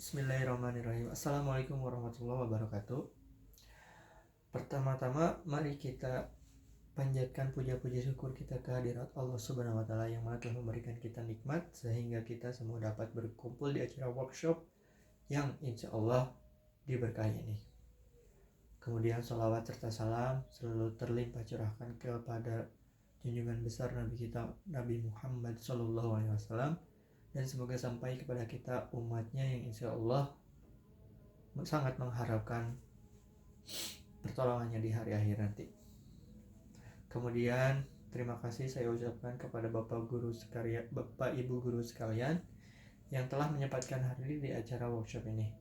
Bismillahirrahmanirrahim. Assalamualaikum warahmatullahi wabarakatuh. Pertama-tama mari kita panjatkan puja-puji syukur kita kehadirat Allah Subhanahu wa taala yang mana telah memberikan kita nikmat sehingga kita semua dapat berkumpul di acara workshop yang insya Allah diberkahi ini. Kemudian salawat serta salam selalu terlimpah curahkan kepada junjungan besar Nabi kita Nabi Muhammad SAW, dan semoga sampai kepada kita umatnya yang insya Allah sangat mengharapkan pertolongannya di hari akhir nanti. Kemudian terima kasih saya ucapkan kepada Bapak Ibu guru sekalian yang telah menyempatkan hadir di acara workshop ini.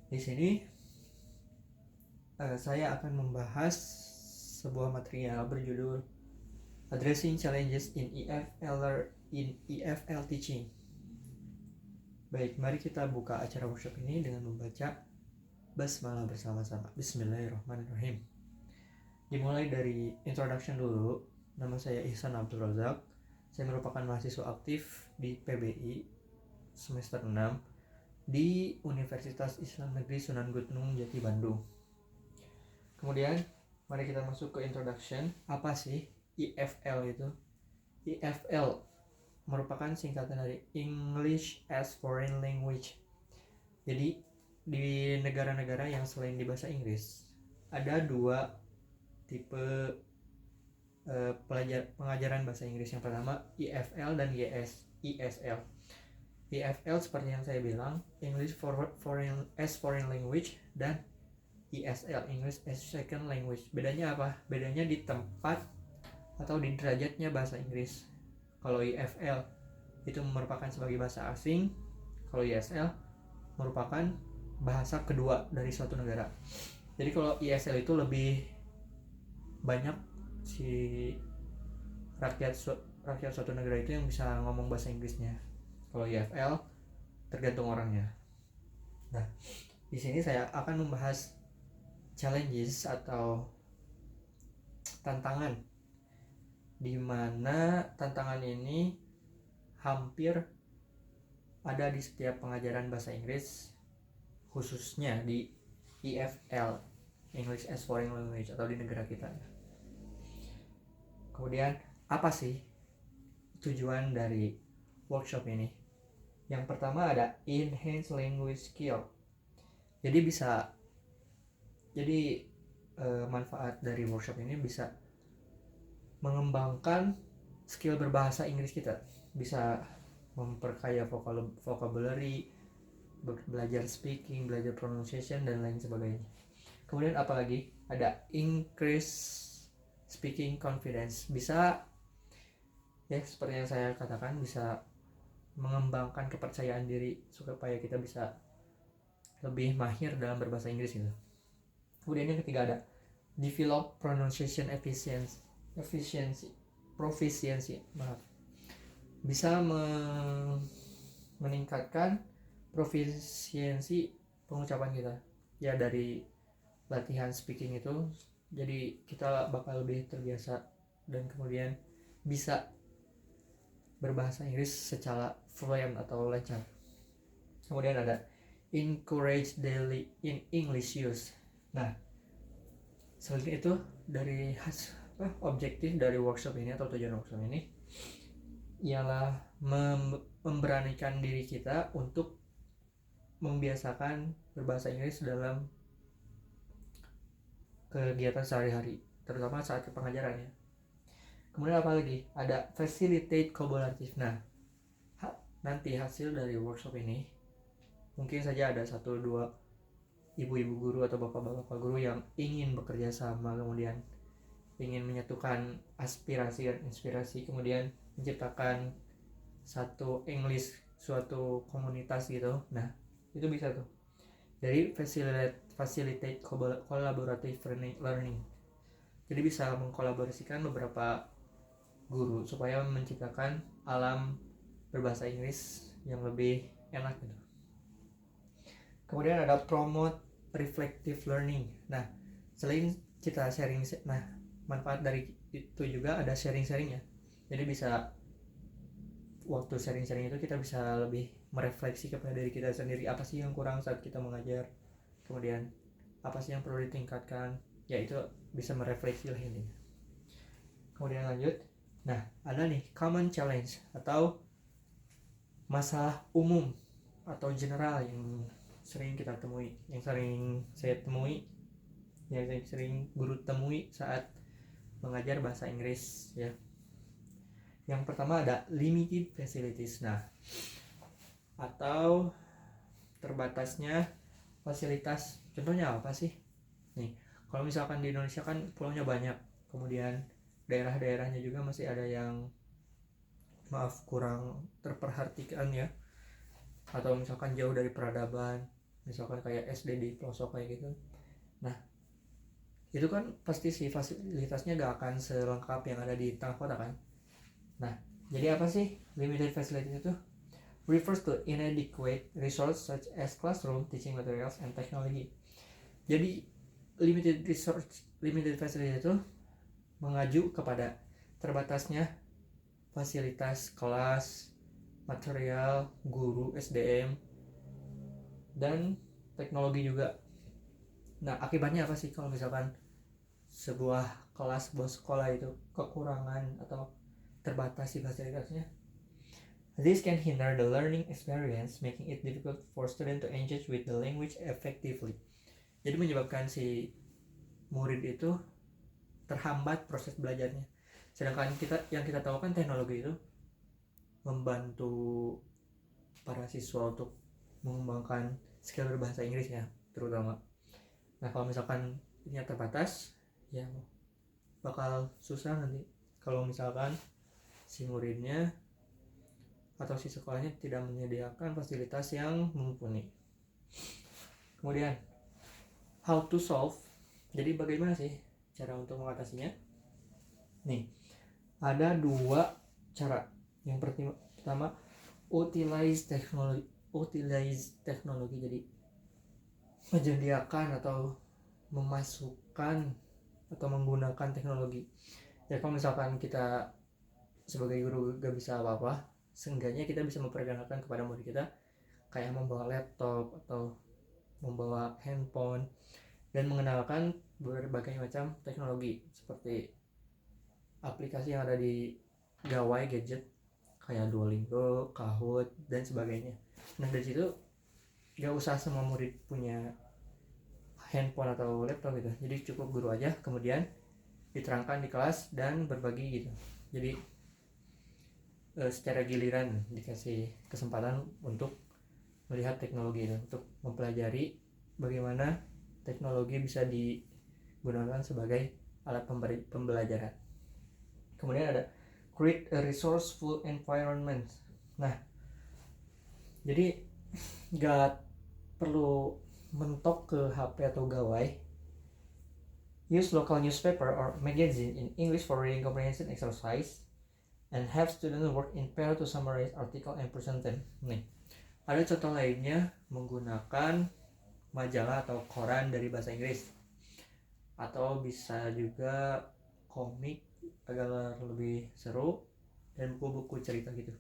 Di sini saya akan membahas sebuah material berjudul Addressing Challenges in EFL Teaching. Baik, mari kita buka acara workshop ini dengan membaca basmalah bersama-sama. Bismillahirrahmanirrahim. Dimulai dari introduction dulu. Nama saya Ihsan Abdul Razak. Saya merupakan mahasiswa aktif di PBI semester 6 di Universitas Islam Negeri Sunan Gunung Jati Bandung. Kemudian mari kita masuk ke introduction. Apa sih EFL itu? EFL merupakan singkatan dari English as Foreign Language. Jadi di negara-negara yang selain di bahasa Inggris ada dua tipe pengajaran bahasa Inggris. Yang pertama EFL dan ESL. EFL seperti yang saya bilang, English as Foreign Language, dan ESL, English as Second Language. Bedanya apa? Bedanya di tempat atau di derajatnya bahasa Inggris. Kalau EFL itu merupakan sebagai bahasa asing, kalau ESL merupakan bahasa kedua dari suatu negara. Jadi kalau ESL itu lebih banyak si rakyat suatu negara itu yang bisa ngomong bahasa Inggrisnya. Kalau EFL tergantung orangnya. Nah, di sini saya akan membahas challenges atau tantangan, di mana tantangan ini hampir ada di setiap pengajaran bahasa Inggris, khususnya di EFL, English as Foreign Language, atau di negara kita. Kemudian apa sih tujuan dari workshop ini? Yang pertama ada enhance language skill. Jadi manfaat dari workshop ini bisa mengembangkan skill berbahasa Inggris kita, bisa memperkaya vocabulary, belajar speaking, belajar pronunciation, dan lain sebagainya. Kemudian apalagi ada increase speaking confidence, bisa ya seperti yang saya katakan, bisa mengembangkan kepercayaan diri supaya kita bisa lebih mahir dalam berbahasa Inggris gitu. Kemudian yang ketiga ada develop pronunciation proficiency, bisa meningkatkan profisiensi pengucapan kita ya dari latihan speaking itu. Jadi kita bakal lebih terbiasa dan kemudian bisa berbahasa Inggris secara fluent atau lancar. Kemudian ada encourage daily in English use. Nah, selain itu dari objektif dari workshop ini atau tujuan workshop ini ialah memberanikan diri kita untuk membiasakan berbahasa Inggris dalam kegiatan sehari-hari, terutama saat pengajarannya. Kemudian apa lagi? Ada facilitate collaborative. Nah, nanti hasil dari workshop ini mungkin saja ada 1-2 ibu-ibu guru atau bapak-bapak guru yang ingin bekerja sama, kemudian ingin menyatukan aspirasi dan inspirasi, kemudian menciptakan suatu komunitas gitu. Nah, itu bisa tuh dari facilitate collaborative learning. Jadi bisa mengkolaborasikan beberapa guru supaya menciptakan alam berbahasa Inggris yang lebih enak gitu. Kemudian ada promote reflective learning. Nah, selain kita sharing, manfaat dari itu juga ada sharing-sharingnya. Jadi bisa waktu sharing-sharing itu kita bisa lebih merefleksi kepada diri kita sendiri, apa sih yang kurang saat kita mengajar, kemudian apa sih yang perlu ditingkatkan, ya itu bisa merefleksi lah intinya. Kemudian lanjut, nah ada nih common challenge atau masalah umum atau general yang sering kita temui, yang sering saya temui, yang sering guru temui saat mengajar bahasa Inggris ya. Yang pertama ada limited facilities, nah atau terbatasnya fasilitas. Contohnya apa sih? Nih, kalau misalkan di Indonesia kan pulaunya banyak, kemudian daerah-daerahnya juga masih ada yang maaf kurang terperhatikan ya, atau misalkan jauh dari peradaban, misalkan kayak SD di pelosok kayak gitu. Nah itu kan pasti sih fasilitasnya gak akan selengkap yang ada di tengah kota kan. Nah jadi apa sih limited facilities itu? Refers to inadequate resources such as classroom, teaching materials, and technology. Jadi limited resource, limited facility itu mengacu kepada terbatasnya fasilitas kelas, material, guru, SDM, dan teknologi juga. Nah akibatnya apa sih kalau misalkan sebuah kelas, sebuah sekolah itu kekurangan atau terbatas di fasilitasnya? This can hinder the learning experience, making it difficult for students to engage with the language effectively. Jadi menyebabkan si murid itu terhambat proses belajarnya. Sedangkan kita tahu kan teknologi itu membantu para siswa untuk mengembangkan skill berbahasa Inggris ya, terutama. Nah kalau misalkan ini terbatas, ya bakal susah nanti kalau misalkan si muridnya atau si sekolahnya tidak menyediakan fasilitas yang mumpuni. Kemudian how to solve, jadi bagaimana sih cara untuk mengatasinya? Nih ada dua cara. Yang pertama utilize teknologi, jadi menyediakan atau memasukkan atau menggunakan teknologi. Ya kalau misalkan kita sebagai guru gak bisa apa-apa, seenggaknya kita bisa memperkenalkan kepada murid kita kayak membawa laptop atau membawa handphone dan mengenalkan berbagai macam teknologi seperti aplikasi yang ada di gawai gadget kayak Duolingo, Kahoot, dan sebagainya. Nah dari situ gak usah semua murid punya handphone atau laptop gitu, jadi cukup guru aja kemudian diterangkan di kelas dan berbagi gitu. Jadi secara giliran dikasih kesempatan untuk melihat teknologi itu, untuk mempelajari bagaimana teknologi bisa digunakan sebagai alat pembelajaran. Kemudian ada create a resourceful environment. Nah jadi gak perlu mentok ke HP atau gawai. Use local newspaper or magazine in English for reading comprehension exercise and have students work in pair to summarize article and present them. Nih, ada contoh lainnya menggunakan majalah atau koran dari bahasa Inggris, atau bisa juga komik agar lebih seru, dan buku-buku cerita gitu.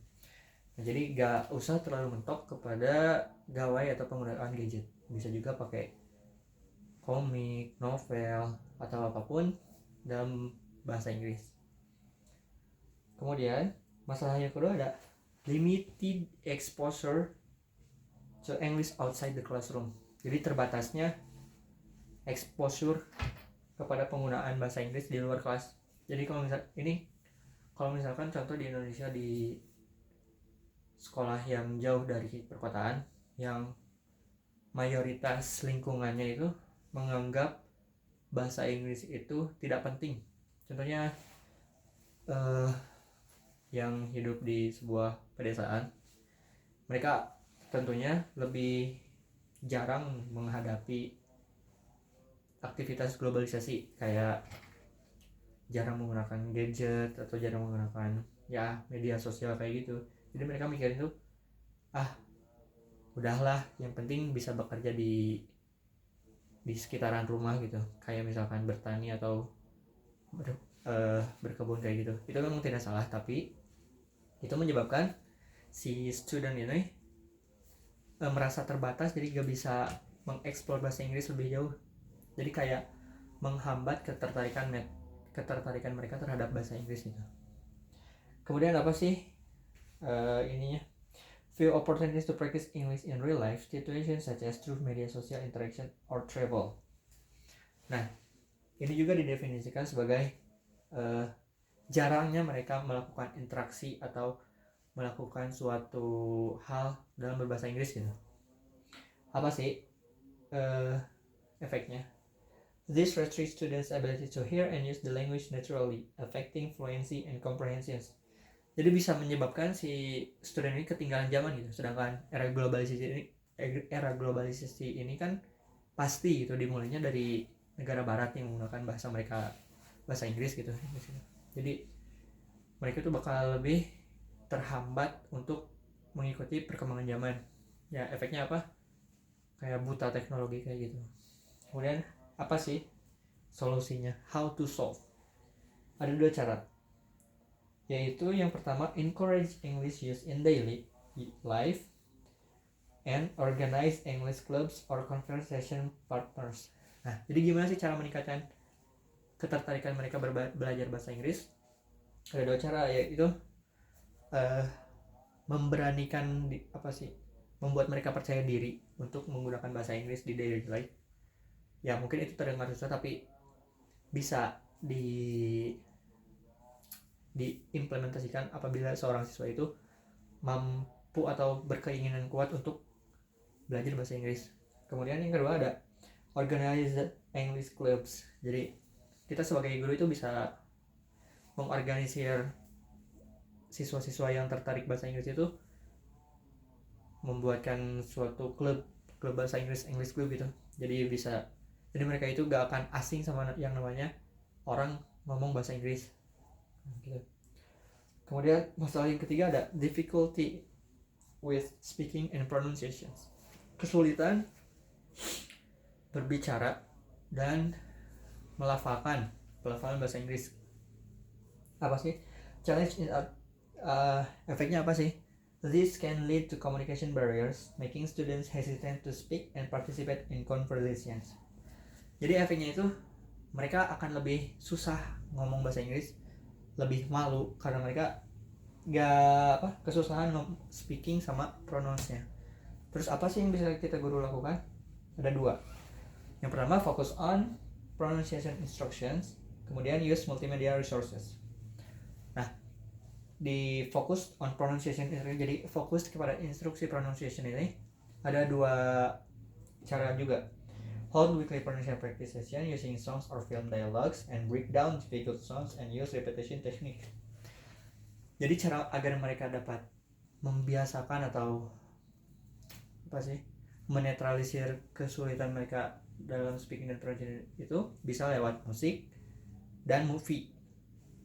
Nah, jadi gak usah terlalu mentok kepada gawai atau penggunaan gadget, bisa juga pakai komik, novel, atau apapun dalam bahasa Inggris. Kemudian masalah yang kedua ada limited exposure to English outside the classroom. Jadi terbatasnya exposure kepada penggunaan bahasa Inggris di luar kelas. Jadi kalau misalkan contoh di Indonesia di sekolah yang jauh dari perkotaan, yang mayoritas lingkungannya itu menganggap bahasa Inggris itu tidak penting. Contohnya yang hidup di sebuah pedesaan, mereka tentunya lebih jarang menghadapi aktivitas globalisasi, kayak jarang menggunakan gadget atau jarang menggunakan ya media sosial kayak gitu. Jadi mereka mikirin tuh udahlah yang penting bisa bekerja di sekitaran rumah gitu, kayak misalkan bertani atau berkebun kayak gitu. Itu memang tidak salah, tapi itu menyebabkan si student ini merasa terbatas, jadi gak bisa mengeksplor bahasa Inggris lebih jauh, jadi kayak menghambat ketertarikan mereka terhadap bahasa Inggris gitu. Kemudian apa sih ininya, few opportunities to practice English in real life situations such as through media social interaction or travel. Nah, ini juga didefinisikan sebagai jarangnya mereka melakukan interaksi atau melakukan suatu hal dalam berbahasa Inggris gitu. Apa sih efeknya? This restricts students' ability to hear and use the language naturally, affecting fluency and comprehension. Jadi bisa menyebabkan si student ini ketinggalan zaman gitu. Sedangkan era globalisasi ini kan pasti gitu dimulainya dari negara barat yang menggunakan bahasa Inggris gitu. Jadi mereka tuh bakal lebih terhambat untuk mengikuti perkembangan zaman. Ya, efeknya apa? Kayak buta teknologi kayak gitu. Kemudian apa sih solusinya? How to solve? Ada 2 cara. Yaitu yang pertama, encourage English use in daily life and organize English clubs or conversation partners. Nah, jadi gimana sih cara meningkatkan ketertarikan mereka belajar bahasa Inggris? Ada 2 cara, yaitu memberanikan membuat mereka percaya diri untuk menggunakan bahasa Inggris di daily life. Ya mungkin itu terdengar susah, tapi bisa diimplementasikan apabila seorang siswa itu mampu atau berkeinginan kuat untuk belajar bahasa Inggris. Kemudian yang kedua ada organize English clubs. Jadi kita sebagai guru itu bisa mengorganisir siswa-siswa yang tertarik bahasa Inggris itu, membuatkan suatu klub bahasa Inggris club gitu. Jadi mereka itu gak akan asing sama yang namanya orang ngomong bahasa Inggris gitu. Kemudian masalah yang ketiga ada difficulty with speaking and pronunciations. Kesulitan berbicara dan pelafalan bahasa Inggris. Apa sih challenge efeknya apa sih? This can lead to communication barriers, making students hesitant to speak and participate in conversations. Jadi efeknya itu mereka akan lebih susah ngomong bahasa Inggris, lebih malu karena mereka kesusahan speaking sama pronounce-nya. Terus apa sih yang bisa kita guru lakukan? Ada 2. Yang pertama, focus on pronunciation instructions, kemudian use multimedia resources. Nah, di focus on pronunciation, jadi fokus kepada instruksi pronunciation ini ada 2 cara juga. Hold weekly pronunciation practice session using songs or film dialogues and break down difficult sounds and use repetition technique. Jadi cara agar mereka dapat membiasakan atau menetralisir kesulitan mereka dalam speaking dan pronunciation itu bisa lewat musik dan movie.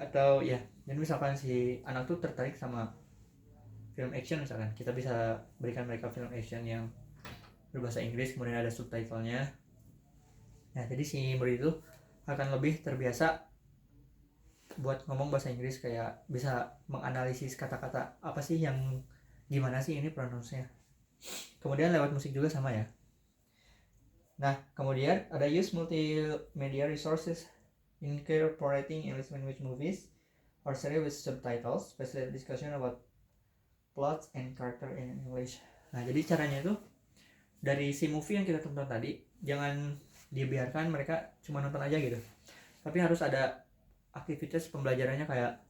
Atau ya, jadi misalkan si anak tuh tertarik sama film action misalkan, kita bisa berikan mereka film action yang berbahasa Inggris kemudian ada subtitlenya. Nah, jadi si murid itu akan lebih terbiasa buat ngomong bahasa Inggris, kayak bisa menganalisis kata-kata apa sih yang gimana sih ini pronounce-nya. Kemudian lewat musik juga sama ya. Nah, kemudian ada use multimedia resources, incorporating English language movies or series with subtitles, facilitate discussion about plots and character in English. Nah, jadi caranya itu dari si movie yang kita tonton tadi, jangan dibiarkan mereka cuma nonton aja gitu, tapi harus ada aktivitas pembelajarannya kayak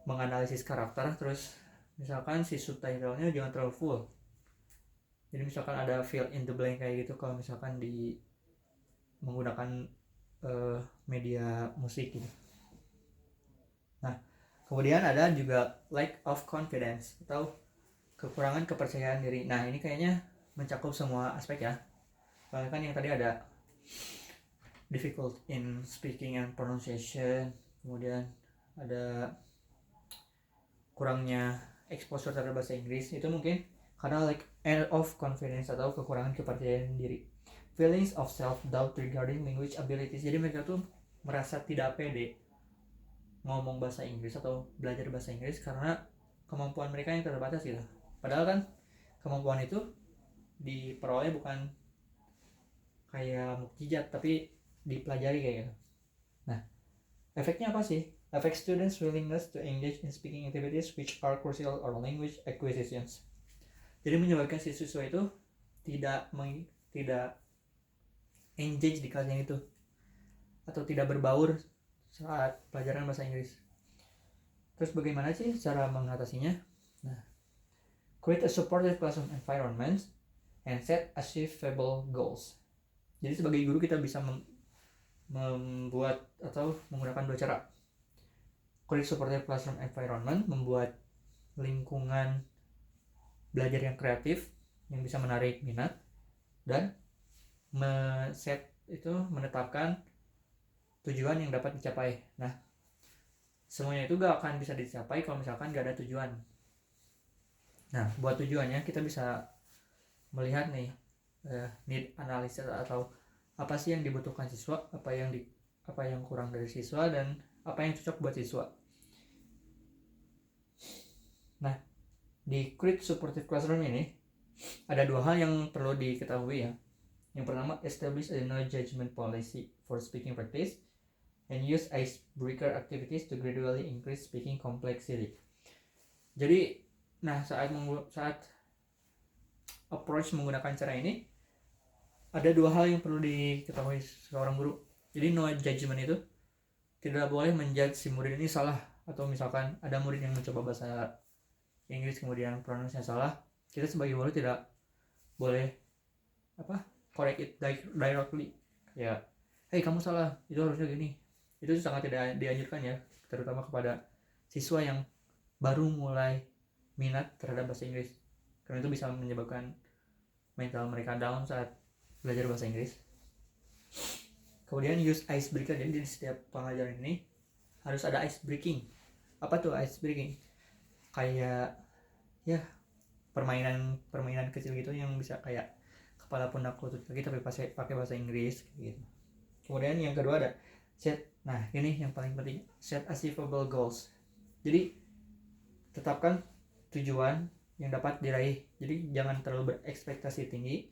menganalisis karakter. Terus misalkan si subtitlenya jangan terlalu full, jadi misalkan ada fill in the blank kayak gitu kalau misalkan di menggunakan media musik gitu. Nah, kemudian ada juga lack of confidence atau kekurangan kepercayaan diri. Nah, ini kayaknya mencakup semua aspek ya. Soalnya kan yang tadi ada difficult in speaking and pronunciation, kemudian ada kurangnya exposure terhadap bahasa Inggris, itu mungkin karena lack of confidence atau kekurangan kepercayaan diri. Feelings of self-doubt regarding language abilities, jadi mereka tuh merasa tidak pede ngomong bahasa Inggris atau belajar bahasa Inggris karena kemampuan mereka yang terbatas gitu. Padahal kan kemampuan itu diperoleh bukan kayak mukjizat tapi dipelajari kayak gitu. Nah, efeknya apa sih? Affect students' willingness to engage in speaking activities which are crucial or language acquisitions. Jadi menyebabkan siswa itu tidak engage di kelas yang itu atau tidak berbaur saat pelajaran bahasa Inggris. Terus bagaimana sih cara mengatasinya? Nah, create a supportive classroom environment and set achievable goals. Jadi sebagai guru kita bisa membuat atau menggunakan dua cara. Create supportive classroom environment, membuat lingkungan belajar yang kreatif yang bisa menarik minat, dan menetapkan tujuan yang dapat dicapai. Nah, semuanya itu gak akan bisa dicapai kalau misalkan gak ada tujuan. Nah, buat tujuannya kita bisa melihat nih need analysis atau apa sih yang dibutuhkan siswa, apa yang kurang dari siswa, dan apa yang cocok buat siswa. Nah, di Create Supportive Classroom ini ada dua hal yang perlu diketahui ya. Yang pertama, establish a no judgment policy for speaking practice and use icebreaker activities to gradually increase speaking complexity. Jadi, nah saat approach menggunakan cara ini, ada dua hal yang perlu diketahui seorang guru. Jadi no judgment itu tidak boleh menjudge si murid ini salah, atau misalkan ada murid yang mencoba bahasa Inggris kemudian pronunciasinya salah, kita sebagai guru tidak boleh correct it directly, ya hey kamu salah, itu harusnya gini. Itu sangat tidak dianjurkan ya, terutama kepada siswa yang baru mulai minat terhadap bahasa Inggris, karena itu bisa menyebabkan mental mereka down saat belajar bahasa Inggris. Kemudian use icebreaker. Jadi di setiap pengajaran ini harus ada ice breaking. Apa tuh ice breaking? Kayak ya permainan kecil gitu yang bisa kayak kepala pundak lutut kaki tapi pakai bahasa Inggris gitu. Kemudian yang kedua ada set. Nah, ini yang paling penting, set achievable goals. Jadi tetapkan tujuan yang dapat diraih. Jadi jangan terlalu berekspektasi tinggi,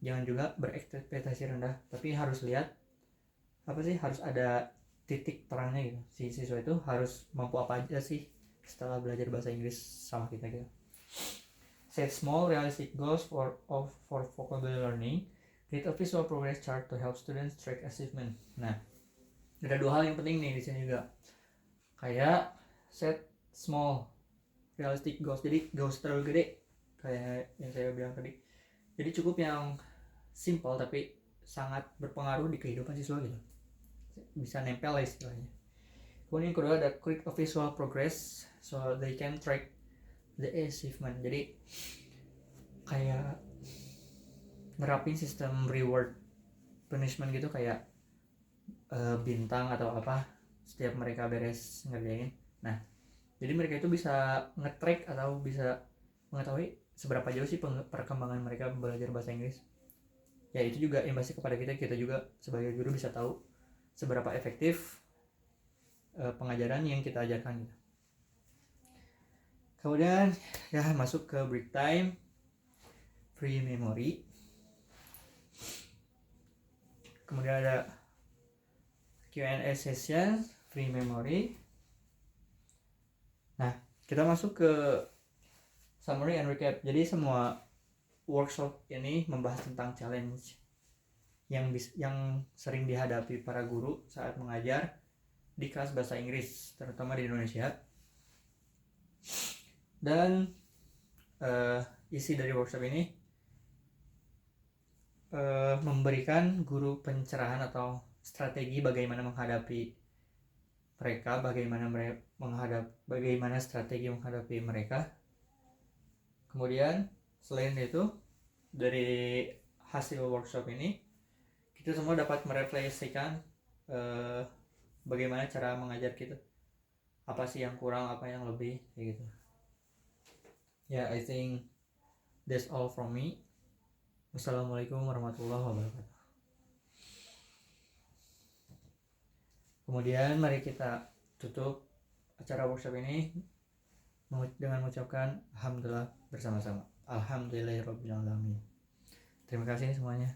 jangan juga berekspektasi rendah, tapi harus lihat harus ada titik terangnya gitu. Si siswa itu harus mampu apa aja sih setelah belajar bahasa Inggris sama kita gitu. Set small realistic goals for vocabulary learning. Create a visual progress chart to help students track achievement. Nah, ada dua hal yang penting nih di sini juga. Kayak set small realistic goals. Jadi goals terlalu gede kayak yang saya bilang tadi. Jadi cukup yang simple tapi sangat berpengaruh di kehidupan siswa gitu. Bisa nempel lah istilahnya. Kemudian yang kedua ada create a visual progress so they can track the achievement. Jadi kayak nerapin sistem reward punishment gitu, kayak bintang atau apa setiap mereka beres ngerjain. Nah, jadi mereka itu bisa nge-track atau bisa mengetahui seberapa jauh sih perkembangan mereka belajar bahasa Inggris. Ya itu juga imbasnya kepada kita juga sebagai guru bisa tahu seberapa efektif pengajaran yang kita ajarkan gitu. Kemudian ya masuk ke break time, free memory. Kemudian ada Q&A session, free memory. Nah, kita masuk ke summary and recap. Jadi semua workshop ini membahas tentang challenge yang sering dihadapi para guru saat mengajar di kelas bahasa Inggris, terutama di Indonesia. Dan isi dari workshop ini memberikan guru pencerahan atau strategi bagaimana menghadapi mereka, bagaimana strategi menghadapi mereka. Kemudian selain itu, dari hasil workshop ini kita semua dapat merefleksikan bagaimana cara mengajar kita, apa sih yang kurang, apa yang lebih, kayak gitu. Ya, I think that's all from me. Wassalamualaikum warahmatullahi wabarakatuh. Kemudian mari kita tutup acara workshop ini dengan mengucapkan alhamdulillah bersama-sama. Alhamdulillahirabbil alamin. Terima kasih semuanya.